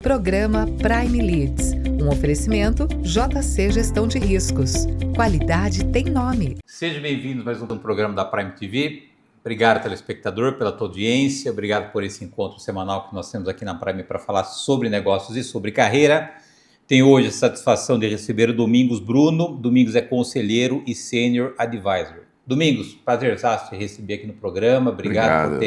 Programa Prime Leads, um oferecimento JC Gestão de Riscos. Qualidade tem nome. Seja bem-vindo a mais um programa da Prime TV. Obrigado, telespectador, pela tua audiência. Obrigado por esse encontro semanal que nós temos aqui na Prime para falar sobre negócios e sobre carreira. Tenho hoje a satisfação de receber o Domingos Bruno. Domingos é conselheiro e senior advisor. Domingos, prazerzaço te receber aqui no programa. Obrigado.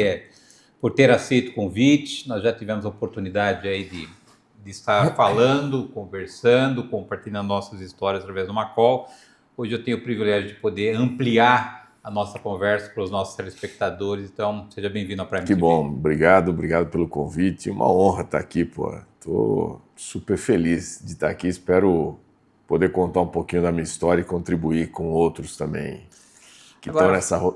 Por ter aceito o convite. Nós já tivemos a oportunidade aí de estar falando, conversando, compartilhando nossas histórias através de uma call. Hoje eu tenho o privilégio de poder ampliar a nossa conversa para os nossos telespectadores. Então, seja bem-vindo ao Prime TV. Que bom, obrigado pelo convite. Uma honra estar aqui, pô. Tô super feliz de estar aqui. Espero poder contar um pouquinho da minha história e contribuir com outros também que estão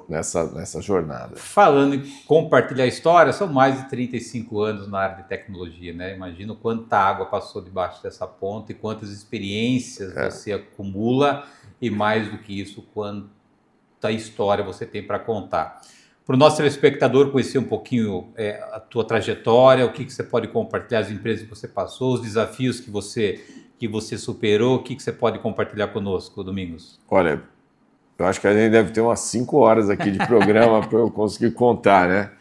nessa jornada. Falando em compartilhar história, são mais de 35 anos na área de tecnologia, né? Imagino quanta água passou debaixo dessa ponte e quantas experiências você acumula e, mais do que isso, quanta história você tem para contar. Para o nosso telespectador conhecer um pouquinho a tua trajetória, o que você pode compartilhar, as empresas que você passou, os desafios que você superou, o que você pode compartilhar conosco, Domingos? Olha, eu acho que a gente deve ter umas 5 horas aqui de programa para eu conseguir contar, né?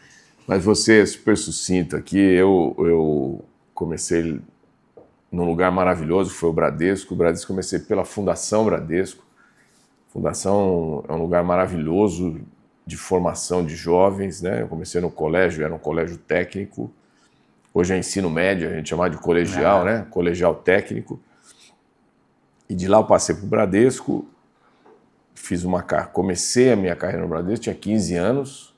Mas você é super sucinto aqui. Eu comecei num lugar maravilhoso, foi o Bradesco. O Bradesco comecei pela Fundação Bradesco. Fundação é um lugar maravilhoso de formação de jovens, né? Eu comecei no colégio, era um colégio técnico. Hoje é ensino médio, a gente chama de colegial, né? Colegial técnico. E de lá eu passei para o Bradesco. Comecei a minha carreira no Bradesco, tinha 15 anos,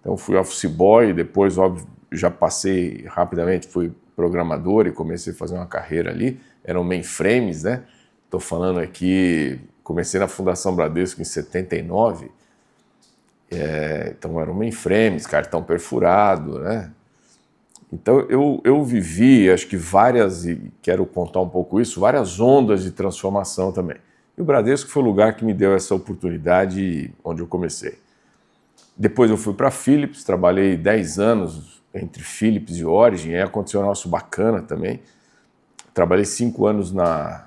então fui office boy, depois, óbvio, já passei rapidamente, fui programador e comecei a fazer uma carreira ali, eram mainframes, né? Estou falando aqui, comecei na Fundação Bradesco em 79, então eram mainframes, cartão perfurado, né? Então eu vivi, acho que e quero contar um pouco isso, várias ondas de transformação também. E o Bradesco foi o lugar que me deu essa oportunidade onde eu comecei. Depois eu fui para a Philips, trabalhei 10 anos entre Philips e Origin, aí aconteceu um negócio bacana também. Trabalhei 5 anos na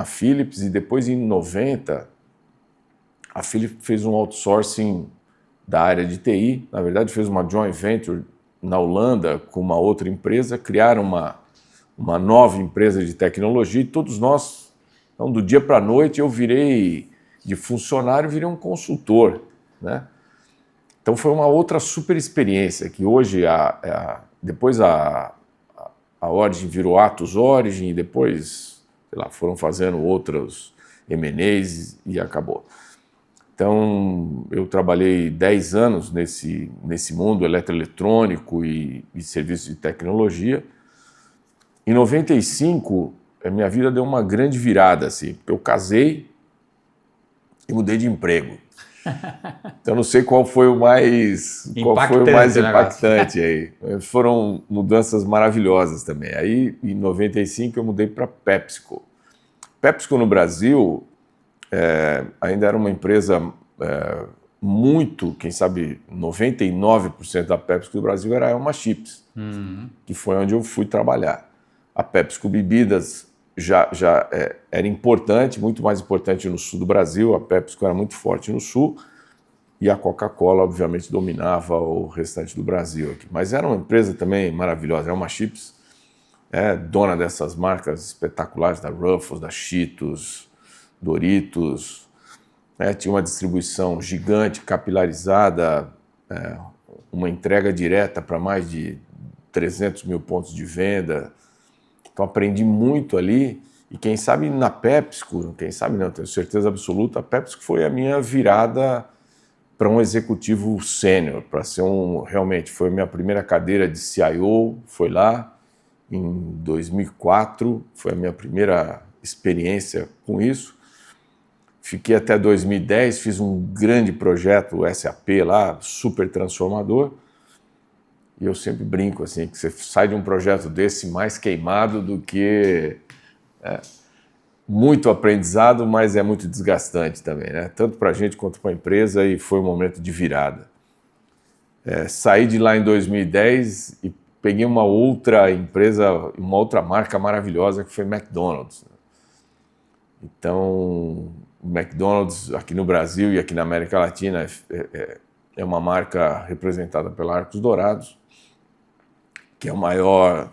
Philips e depois em 90 a Philips fez um outsourcing da área de TI, na verdade fez uma joint venture na Holanda com uma outra empresa, criaram uma nova empresa de tecnologia e todos nós. Então, do dia para a noite, eu virei de funcionário, virei um consultor, né? Então, foi uma outra super experiência, que hoje, depois a Origin virou Atos Origin, e depois, sei lá, foram fazendo outros M&As e acabou. Então, eu trabalhei 10 anos nesse mundo eletroeletrônico e serviços de tecnologia. Em 95... a minha vida deu uma grande virada, assim. Eu casei e mudei de emprego. Então, não sei qual foi o mais impactante aí. Foram mudanças maravilhosas também. Aí, em 95, eu mudei para PepsiCo. PepsiCo no Brasil ainda era uma empresa muito, quem sabe, 99% da PepsiCo do Brasil era a Elma Chips, que foi onde eu fui trabalhar. A PepsiCo Bebidas já era importante, muito mais importante no sul do Brasil, a PepsiCo era muito forte no sul e a Coca-Cola, obviamente, dominava o restante do Brasil aqui. Mas era uma empresa também maravilhosa, era uma Chips, dona dessas marcas espetaculares, da Ruffles, da Cheetos, Doritos, tinha uma distribuição gigante, capilarizada, uma entrega direta para mais de 300 mil pontos de venda. Então, aprendi muito ali e quem sabe na PepsiCo, quem sabe não, tenho certeza absoluta, a PepsiCo foi a minha virada para um executivo sênior, para ser realmente, foi a minha primeira cadeira de CIO, foi lá em 2004, foi a minha primeira experiência com isso. Fiquei até 2010, fiz um grande projeto, o SAP lá, super transformador. E eu sempre brinco assim, que você sai de um projeto desse mais queimado do que muito aprendizado, mas é muito desgastante também, né? Tanto para a gente quanto para a empresa, e foi um momento de virada. Saí de lá em 2010 peguei uma outra empresa, uma outra marca maravilhosa que foi McDonald's. Então, o McDonald's aqui no Brasil e aqui na América Latina é uma marca representada pela Arcos Dourados, que é o maior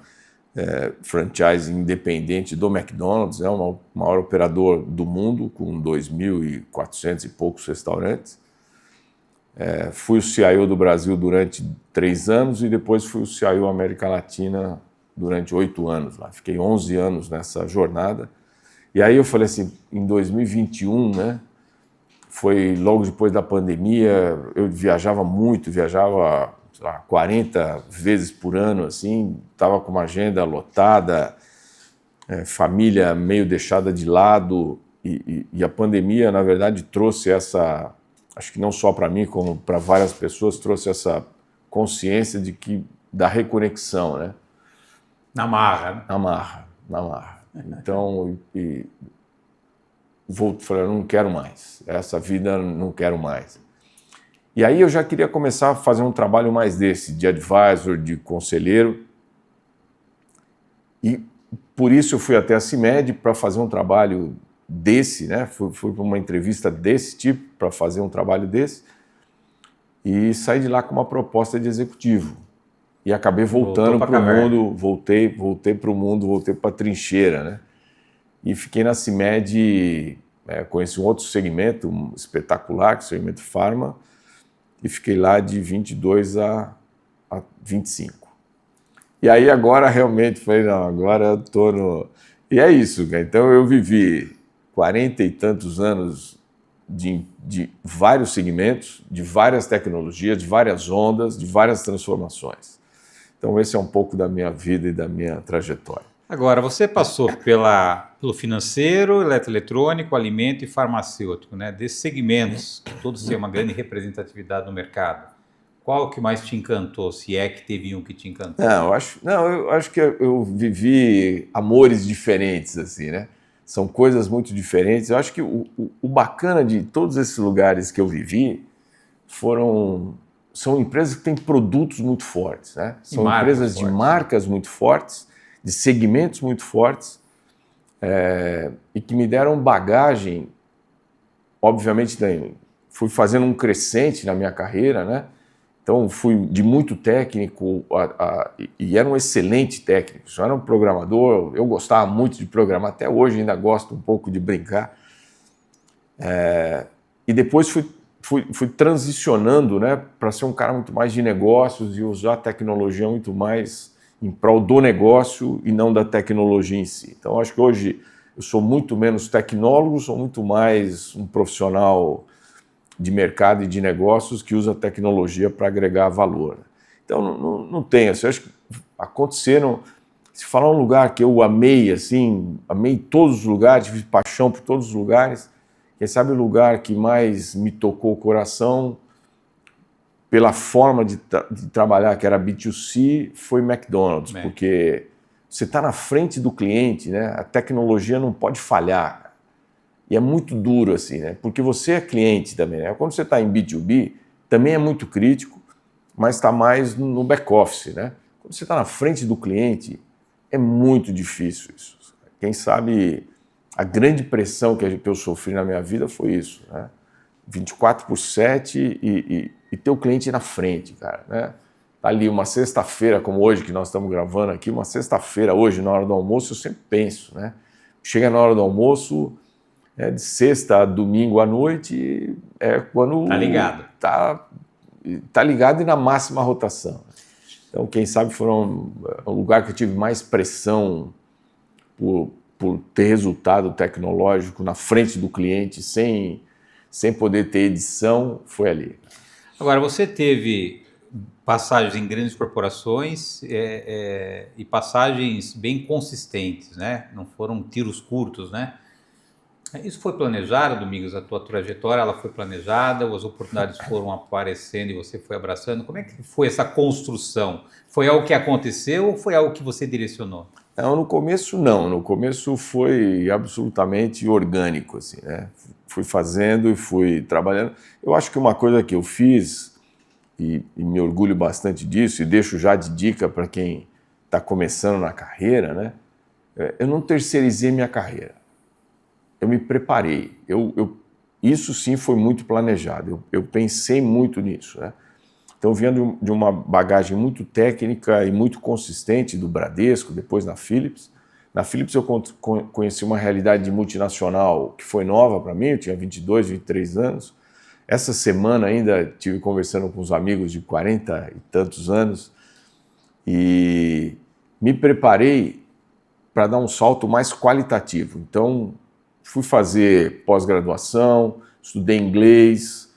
franchise independente do McDonald's, é o maior operador do mundo, com 2.400 e poucos restaurantes. Fui o CIO do Brasil durante 3 anos e depois fui o CIO América Latina durante 8 anos lá. Fiquei 11 anos nessa jornada. E aí eu falei assim, em 2021, né, foi logo depois da pandemia, eu viajava muito, viajava 40 vezes por ano, assim, estava com uma agenda lotada, família meio deixada de lado, e a pandemia, na verdade, trouxe essa, acho que não só para mim, como para várias pessoas, trouxe essa consciência da reconexão, né? Na marra, né? Na marra. Então, falei, eu não quero mais, essa vida não quero mais. E aí eu já queria começar a fazer um trabalho mais desse, de advisor, de conselheiro. E por isso eu fui até a CIMED para fazer um trabalho desse, né? Fui para uma entrevista desse tipo, para fazer um trabalho desse. E saí de lá com uma proposta de executivo. E acabei voltando para o mundo, voltei para o mundo, voltei para a trincheira, né? E fiquei na CIMED, conheci um outro segmento espetacular, que é o segmento Pharma, e fiquei lá de 22 a 25. E aí agora realmente falei, não, agora eu estou no... E é isso, cara. Então eu vivi 40 e tantos anos de vários segmentos, de várias tecnologias, de várias ondas, de várias transformações. Então esse é um pouco da minha vida e da minha trajetória. Agora, você passou pelo financeiro, eletroeletrônico, alimento e farmacêutico, né? Desses segmentos, que todos têm uma grande representatividade no mercado. Qual que mais te encantou, se é que teve um que te encantou? Eu acho que eu vivi amores diferentes, assim, né? São coisas muito diferentes. Eu acho que o bacana de todos esses lugares que eu vivi são empresas que têm produtos muito fortes, né? São empresas de marcas muito fortes, de segmentos muito fortes, e que me deram bagagem, obviamente, fui fazendo um crescente na minha carreira, né? Então, fui de muito técnico e era um excelente técnico. Eu era um programador, eu gostava muito de programar, até hoje ainda gosto um pouco de brincar. E depois fui transicionando, né, para ser um cara muito mais de negócios e usar a tecnologia muito mais em prol do negócio e não da tecnologia em si. Então, acho que hoje eu sou muito menos tecnólogo, sou muito mais um profissional de mercado e de negócios que usa a tecnologia para agregar valor. Então, não tem, assim, acho que aconteceram, se falar um lugar que eu amei, assim, amei todos os lugares, tive paixão por todos os lugares, quem sabe o lugar que mais me tocou o coração, pela forma de trabalhar, que era B2C, foi McDonald's, porque você está na frente do cliente, né? A tecnologia não pode falhar. E é muito duro, assim, né? Porque você é cliente também, né? Quando você está em B2B, também é muito crítico, mas está mais no back-office, né? Quando você está na frente do cliente, é muito difícil isso. Quem sabe a grande pressão que eu sofri na minha vida foi isso, né? 24/7 e ter o cliente na frente, cara, né? Tá ali uma sexta-feira, como hoje que nós estamos gravando aqui, uma sexta-feira hoje, na hora do almoço, eu sempre penso, né? Chega na hora do almoço, de sexta a domingo à noite, quando... Tá ligado. Tá ligado e na máxima rotação. Então, quem sabe foi um lugar que eu tive mais pressão por ter resultado tecnológico na frente do cliente, sem poder ter edição, foi ali. Agora, você teve passagens em grandes corporações e passagens bem consistentes, né? Não foram tiros curtos, né? Isso foi planejado, Domingos? A tua trajetória ela foi planejada, as oportunidades foram aparecendo e você foi abraçando. Como é que foi essa construção? Foi algo que aconteceu ou foi algo que você direcionou? Não, no começo não. No começo foi absolutamente orgânico, assim, né? Fui fazendo e fui trabalhando. Eu acho que uma coisa que eu fiz, e me orgulho bastante disso, e deixo já de dica para quem está começando na carreira, né? Eu não terceirizei minha carreira. Eu me preparei. Isso sim foi muito planejado. Eu pensei muito nisso, né? Então, vindo de uma bagagem muito técnica e muito consistente do Bradesco, depois na Philips. Na Philips eu conheci uma realidade de multinacional que foi nova para mim, eu tinha 22, 23 anos. Essa semana ainda estive conversando com uns amigos de 40 e tantos anos e me preparei para dar um salto mais qualitativo. Então, fui fazer pós-graduação, estudei inglês,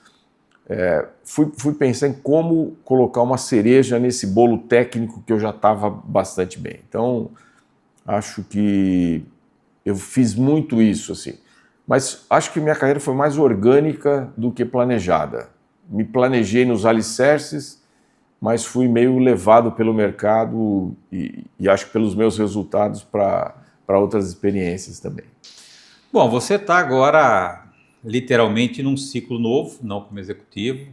fui pensar em como colocar uma cereja nesse bolo técnico que eu já estava bastante bem. Então, acho que eu fiz muito isso, assim. Mas acho que minha carreira foi mais orgânica do que planejada. Me planejei nos alicerces, mas fui meio levado pelo mercado e acho que pelos meus resultados para outras experiências também. Bom, você está agora literalmente num ciclo novo, não como executivo,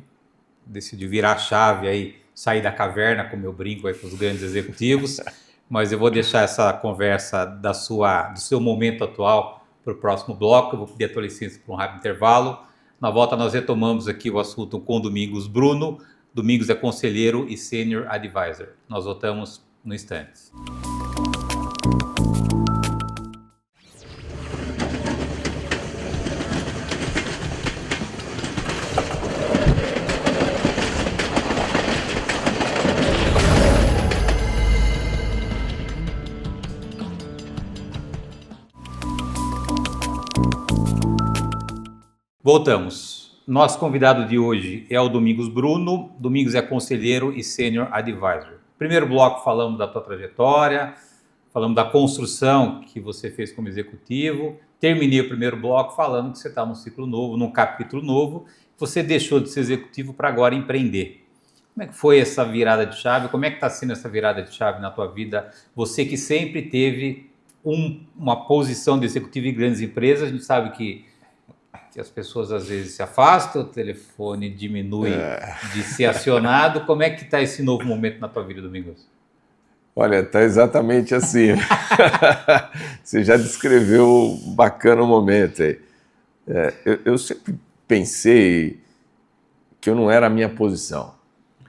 decidiu virar a chave aí, sair da caverna, como eu brinco aí com os grandes executivos, mas eu vou deixar essa conversa do seu momento atual para o próximo bloco. Eu vou pedir a tua licença para um rápido intervalo. Na volta nós retomamos aqui o assunto com o Domingos Bruno. Domingos é conselheiro e senior advisor. Nós voltamos no instante. Voltamos. Nosso convidado de hoje é o Domingos Bruno. Domingos é conselheiro e senior advisor. Primeiro bloco falamos da tua trajetória, falamos da construção que você fez como executivo. Terminei o primeiro bloco falando que você está num ciclo novo, num capítulo novo. Você deixou de ser executivo para agora empreender. Como é que foi essa virada de chave? Como é que está sendo essa virada de chave na tua vida? Você que sempre teve uma posição de executivo em grandes empresas, a gente sabe que as pessoas às vezes se afastam, o telefone diminui de ser acionado. Como é que está esse novo momento na tua vida, Domingos? Olha, está exatamente assim. Você já descreveu bacana o momento aí. Eu sempre pensei que eu não era a minha posição,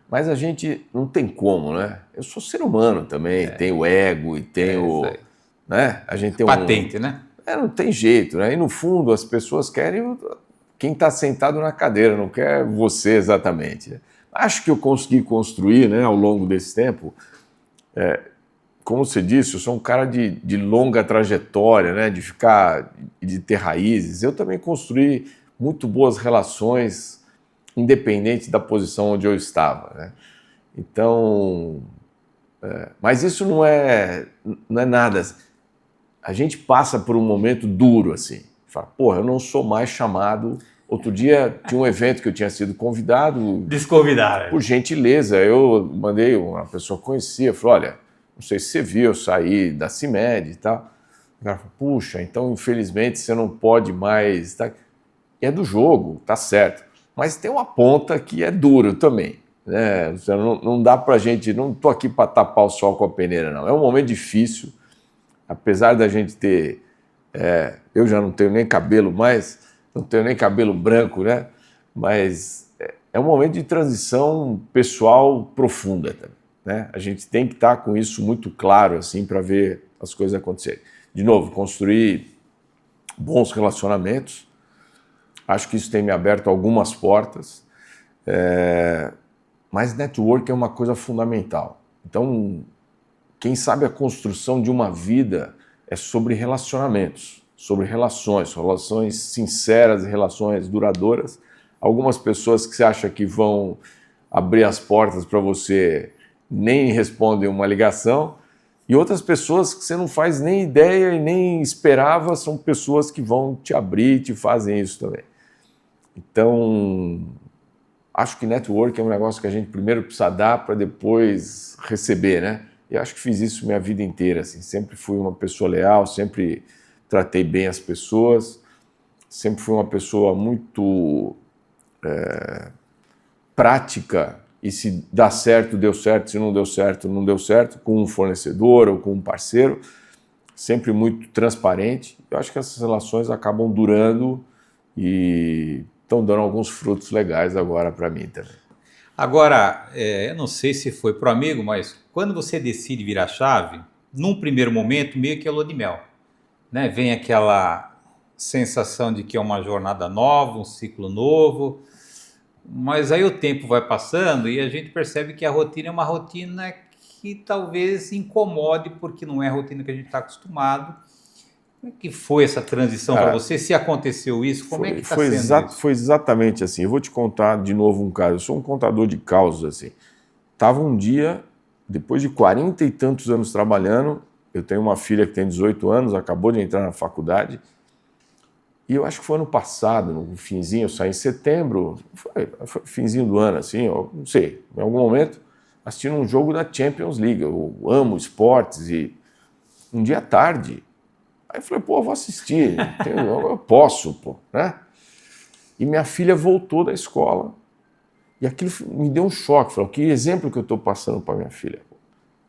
mas a gente não tem como, né? Eu sou ser humano também, tenho ego e tenho... né? A gente tem patente, né? Não tem jeito, né? E no fundo as pessoas querem quem está sentado na cadeira, não quer você exatamente. Acho que eu consegui construir, né, ao longo desse tempo, como você disse, eu sou um cara de longa trajetória, né, de ter raízes. Eu também construí muito boas relações, independente da posição onde eu estava, né? Então, mas isso não é nada. A gente passa por um momento duro, assim. Fala, porra, eu não sou mais chamado. Outro dia tinha um evento que eu tinha sido convidado. Desconvidaram. Por gentileza, eu mandei, uma pessoa que conhecia, falou, olha, não sei se você viu, eu saí da CIMED e tal. O cara falou, puxa, então infelizmente você não pode mais... Tá? É do jogo, tá certo. Mas tem uma ponta que é duro também, né? Não dá pra gente... Não tô aqui para tapar o sol com a peneira, não. É um momento difícil. Apesar da gente ter... eu já não tenho nem cabelo mais, não tenho nem cabelo branco, né? Mas é um momento de transição pessoal profunda também, né? A gente tem que estar com isso muito claro, assim, para ver as coisas acontecerem. De novo, construir bons relacionamentos. Acho que isso tem me aberto algumas portas. Mas network é uma coisa fundamental. Então... Quem sabe a construção de uma vida é sobre relacionamentos, sobre relações sinceras, relações duradouras. Algumas pessoas que você acha que vão abrir as portas para você nem respondem uma ligação, e outras pessoas que você não faz nem ideia e nem esperava, são pessoas que vão te abrir e te fazem isso também. Então, acho que network é um negócio que a gente primeiro precisa dar para depois receber, né? E acho que fiz isso minha vida inteira, assim. Sempre fui uma pessoa leal, sempre tratei bem as pessoas, sempre fui uma pessoa muito prática e se dá certo, deu certo, se não deu certo, não deu certo, com um fornecedor ou com um parceiro, sempre muito transparente. Eu acho que essas relações acabam durando e estão dando alguns frutos legais agora para mim também. Agora, eu não sei se foi pro amigo, mas quando você decide virar chave, num primeiro momento, meio que é lua de mel, né? Vem aquela sensação de que é uma jornada nova, um ciclo novo, mas aí o tempo vai passando e a gente percebe que a rotina é uma rotina que talvez incomode, porque não é a rotina que a gente está acostumado. Como é que foi essa transição para você? Se aconteceu isso, como é que está sendo isso? Foi exatamente assim. Eu vou te contar de novo um caso. Eu sou um contador de causos, assim. Tava um dia, depois de 40 e tantos anos trabalhando, eu tenho uma filha que tem 18 anos, acabou de entrar na faculdade, e eu acho que foi ano passado, no finzinho, eu saí em setembro, foi finzinho do ano, assim, eu não sei, em algum momento, assistindo um jogo da Champions League. Eu amo esportes e um dia à tarde, aí eu falei, pô, vou assistir, eu posso, pô, né? E minha filha voltou da escola e aquilo me deu um choque. Falei, que exemplo que eu estou passando para minha filha.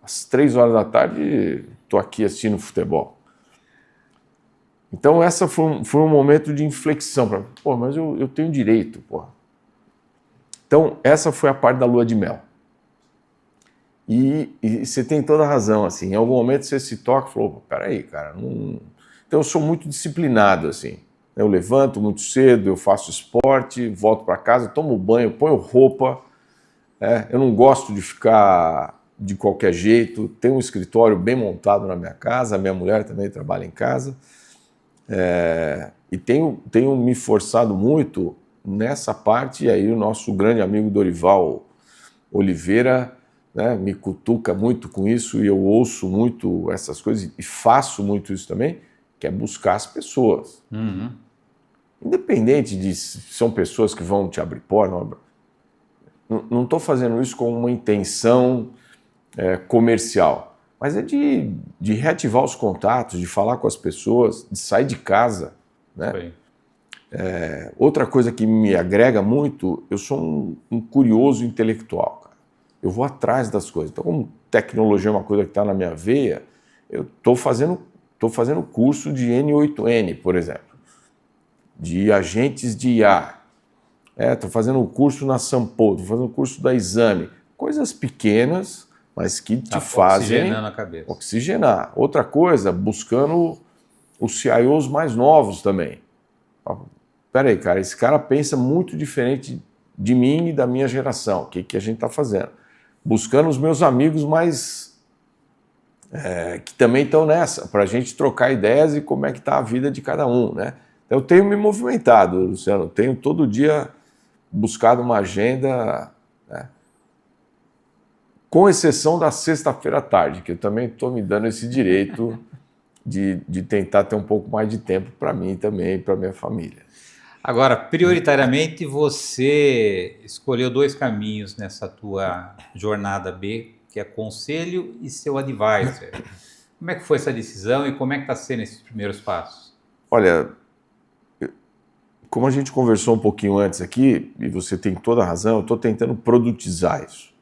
Às 3 horas da tarde, estou aqui assistindo futebol. Então, essa foi um momento de inflexão. Pra, pô, mas eu tenho direito, pô. Então, essa foi a parte da lua de mel. E você tem toda a razão, assim, em algum momento você se toca e falou, peraí, cara, não... Então eu sou muito disciplinado, assim, eu levanto muito cedo, eu faço esporte, volto para casa, tomo banho, ponho roupa, eu não gosto de ficar de qualquer jeito, tenho um escritório bem montado na minha casa, a minha mulher também trabalha em casa, e tenho me forçado muito nessa parte, e aí o nosso grande amigo Dorival Oliveira, né, me cutuca muito com isso e eu ouço muito essas coisas e faço muito isso também, que é buscar as pessoas. Uhum. Independente de se são pessoas que vão te abrir porta, não estou fazendo isso com uma intenção comercial, mas é de reativar os contatos, de falar com as pessoas, de sair de casa, né? Outra coisa que me agrega muito, eu sou um curioso intelectual. Eu vou atrás das coisas. Então, como tecnologia é uma coisa que está na minha veia, eu estou fazendo curso de N8N, por exemplo, de agentes de IA. Estou fazendo um curso na Sampo, estou fazendo um curso da Exame. Coisas pequenas, mas que te fazem oxigenando a cabeça. Oxigenar. Outra coisa, buscando os CIOs mais novos também. Peraí, cara, esse cara pensa muito diferente de mim e da minha geração. O que a gente está fazendo? Buscando os meus amigos mais que também estão nessa, para a gente trocar ideias e como é que está a vida de cada um, né? Então, eu tenho me movimentado, Luciano, tenho todo dia buscado uma agenda, né? Com exceção da sexta-feira à tarde, que eu também estou me dando esse direito de tentar ter um pouco mais de tempo para mim também, para minha família. Agora, prioritariamente, você escolheu 2 caminhos nessa tua jornada B, que é conselho e seu advisor. Como é que foi essa decisão e como é que está sendo esses primeiros passos? Olha, como a gente conversou um pouquinho antes aqui, e você tem toda a razão, eu estou tentando produtizar isso.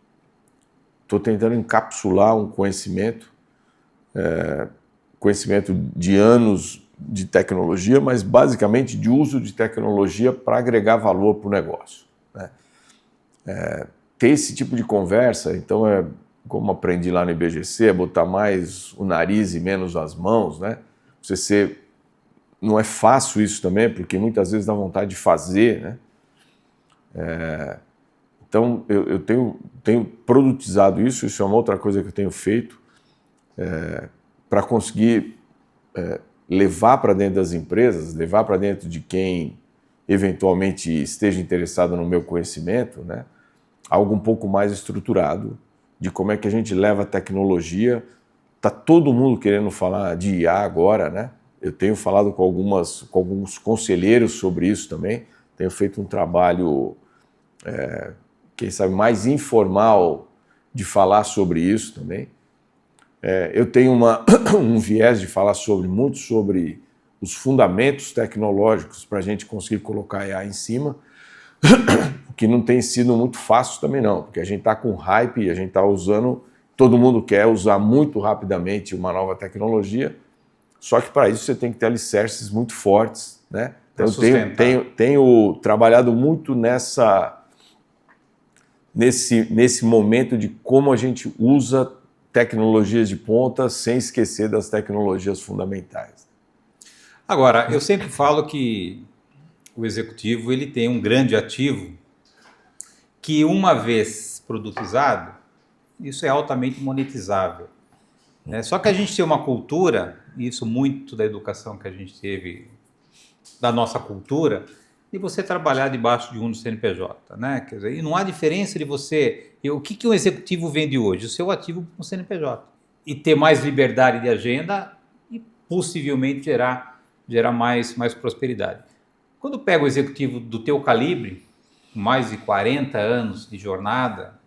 Estou tentando encapsular um conhecimento de anos de tecnologia, mas basicamente de uso de tecnologia para agregar valor para o negócio, né? Ter esse tipo de conversa, então como aprendi lá no IBGC, é botar mais o nariz e menos as mãos, né? Não é fácil isso também, porque muitas vezes dá vontade de fazer, né? Então eu tenho produtizado isso é uma outra coisa que eu tenho feito para conseguir levar para dentro das empresas, levar para dentro de quem eventualmente esteja interessado no meu conhecimento, né? Algo um pouco mais estruturado de como é que a gente leva a tecnologia. Está todo mundo querendo falar de IA agora, né? Eu tenho falado com alguns conselheiros sobre isso também, tenho feito um trabalho, quem sabe, mais informal de falar sobre isso também. Eu tenho um viés de falar muito sobre os fundamentos tecnológicos para a gente conseguir colocar a IA em cima, O que não tem sido muito fácil também não, porque a gente está com hype, a gente está usando, todo mundo quer usar muito rapidamente uma nova tecnologia, só que para isso você tem que ter alicerces muito fortes, né? Então eu tenho trabalhado muito nesse momento de como a gente usa tecnologias de ponta sem esquecer das tecnologias fundamentais. Agora, eu sempre falo que o executivo ele tem um grande ativo que, uma vez produtizado, isso é altamente monetizável. Né? Só que a gente tem uma cultura, e isso muito da educação que a gente teve, da nossa cultura, de você trabalhar debaixo de um CNPJ. Né? Quer dizer, e não há diferença de você... O que um executivo vende hoje? O seu ativo com o CNPJ. E ter mais liberdade de agenda e possivelmente gerar mais prosperidade. Quando pega o executivo do teu calibre, mais de 40 anos de jornada,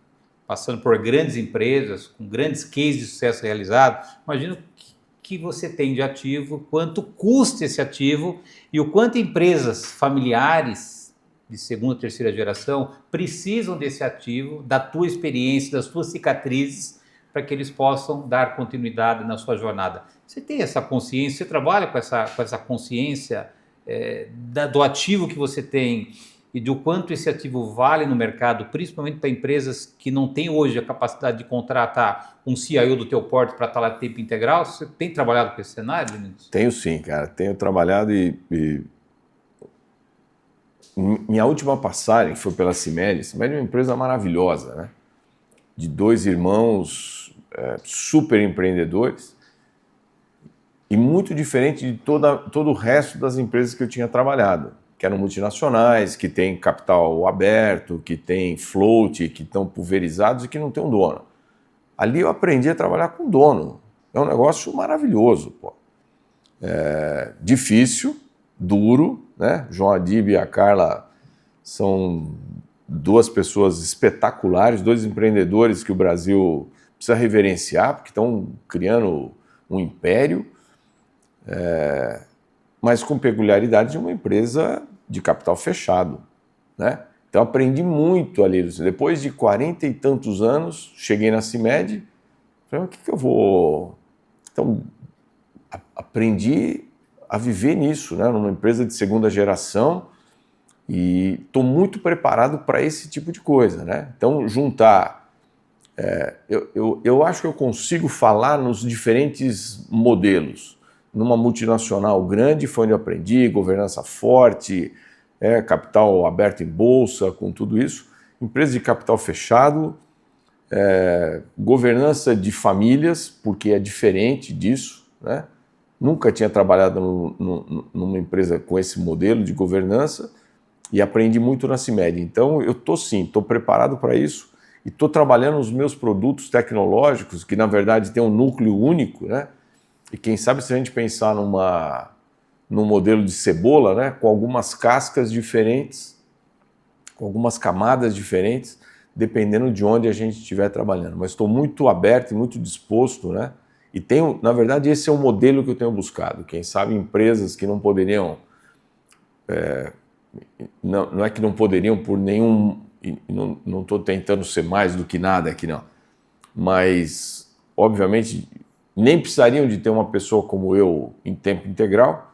passando por grandes empresas, com grandes cases de sucesso realizados, imagina o que você tem de ativo, quanto custa esse ativo e o quanto empresas familiares de segunda, terceira geração precisam desse ativo, da tua experiência, das tuas cicatrizes, para que eles possam dar continuidade na sua jornada. Você tem essa consciência, você trabalha com essa consciência do ativo que você tem e do quanto esse ativo vale no mercado, principalmente para empresas que não têm hoje a capacidade de contratar um CIO do teu porte para estar lá de tempo integral. Você tem trabalhado com esse cenário, Vinícius? Tenho sim, cara. Tenho trabalhado e... Minha última passagem foi pela CIMED. CIMED é uma empresa maravilhosa, né? De dois irmãos super empreendedores e muito diferente de todo o resto das empresas que eu tinha trabalhado, que eram multinacionais, que têm capital aberto, que têm float, que estão pulverizados e que não tem um dono. Ali eu aprendi a trabalhar com dono. É um negócio maravilhoso, pô. Difícil, duro, né? João Adib e a Carla são duas pessoas espetaculares, dois empreendedores que o Brasil precisa reverenciar, porque estão criando um império, mas com peculiaridade de uma empresa de capital fechado, né? Então aprendi muito ali. Depois de 40 e tantos anos, cheguei na CIMED, falei, o que eu vou... Então, aprendi a viver nisso, né? Numa empresa de segunda geração, e estou muito preparado para esse tipo de coisa, né? Então, juntar... eu acho que eu consigo falar nos diferentes modelos. Numa multinacional grande foi onde eu aprendi, governança forte, capital aberto em bolsa, com tudo isso. Empresa de capital fechado, governança de famílias, porque é diferente disso, né? Nunca tinha trabalhado numa empresa com esse modelo de governança e aprendi muito na CIMED. Então, eu estou preparado para isso e estou trabalhando os meus produtos tecnológicos, que na verdade tem um núcleo único, né? E quem sabe se a gente pensar num modelo de cebola, né? Com algumas cascas diferentes, com algumas camadas diferentes, dependendo de onde a gente estiver trabalhando. Mas estou muito aberto e muito disposto, né? E tenho, na verdade, esse é o modelo que eu tenho buscado. Quem sabe empresas que não poderiam, não é que não poderiam por nenhum, não estou tentando ser mais do que nada aqui não, mas obviamente nem precisariam de ter uma pessoa como eu em tempo integral,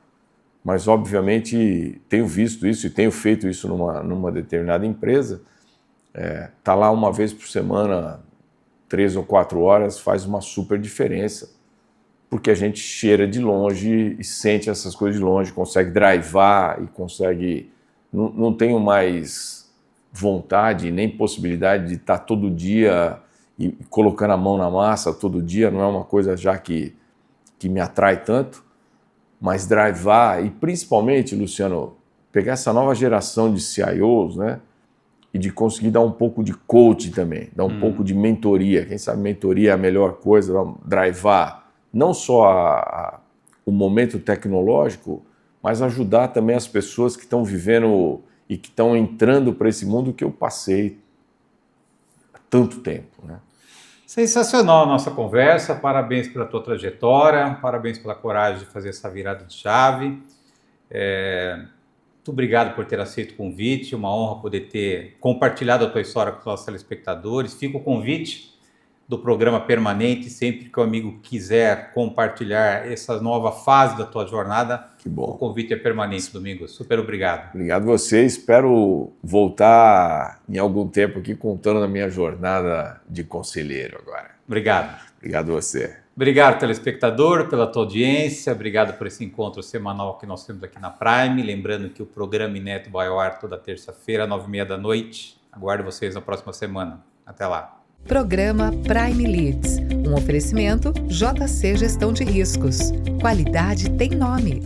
mas obviamente tenho visto isso e tenho feito isso numa determinada empresa, tá lá uma vez por semana, 3 ou 4 horas, faz uma super diferença, porque a gente cheira de longe e sente essas coisas de longe, consegue drivar e consegue... Não tenho mais vontade nem possibilidade de estar todo dia e colocando a mão na massa todo dia, não é uma coisa já que me atrai tanto, mas drivar e principalmente, Luciano, pegar essa nova geração de CIOs, né? E de conseguir dar um pouco de coach também, dar um pouco de mentoria. Quem sabe mentoria é a melhor coisa, drivar não só o momento tecnológico, mas ajudar também as pessoas que estão vivendo e que estão entrando para esse mundo que eu passei há tanto tempo, né? Sensacional a nossa conversa, parabéns pela tua trajetória, parabéns pela coragem de fazer essa virada de chave. Muito obrigado por ter aceito o convite, uma honra poder ter compartilhado a tua história com os nossos telespectadores. Fica o convite do programa permanente, sempre que o amigo quiser compartilhar essa nova fase da tua jornada. Que bom. O convite é permanente, Domingos. Super obrigado. Obrigado a você. Espero voltar em algum tempo aqui contando a minha jornada de conselheiro agora. Obrigado. Obrigado a você. Obrigado, telespectador, pela tua audiência. Obrigado por esse encontro semanal que nós temos aqui na Prime. Lembrando que o programa Inédito vai ao ar toda terça-feira, 9h30 da noite. Aguardo vocês na próxima semana. Até lá. Programa Prime Leads, um oferecimento JC Gestão de Riscos. Qualidade tem nome.